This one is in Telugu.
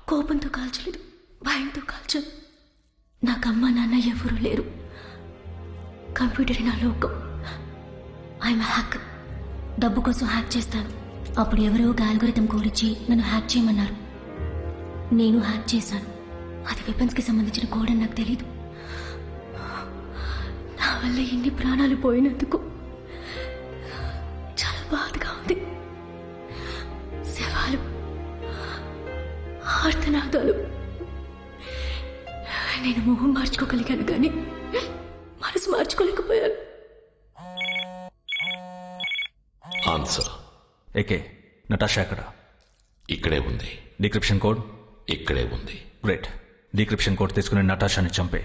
కోపంతో కాల్చలేదు, భయంతో కాల్చాను. నాకు అమ్మ నాన్న ఎవరూ లేరు. కంప్యూటర్ నా లోకం. I'm hacker. డబ్బు కోసం హ్యాక్ చేస్తాను. అప్పుడు ఎవరో అల్గోరిథం కోడ్ ఇచ్చి నన్ను హ్యాక్ చేయమన్నారు. నేను హ్యాక్ చేశాను. అది వెపన్స్కి సంబంధించిన కోడ్ అని నాకు తెలీదు. నా వల్ల ఎన్ని ప్రాణాలు పోయినందుకు చాలా బాధగా ఉంది. శవాలు, ఆర్తనాదాలు. నేను మొహం మార్చుకోగలిగాను కానీ మనసు మార్చుకోలేకపోయాను. Answer AK. నటాషా ఎక్కడ? ఇక్కడే ఉంది. డీక్రిప్షన్ కోడ్ ఇక్కడే ఉంది. గ్రేట్. డీక్రిప్షన్ కోడ్ తీసుకుని నటాషాని చంపే.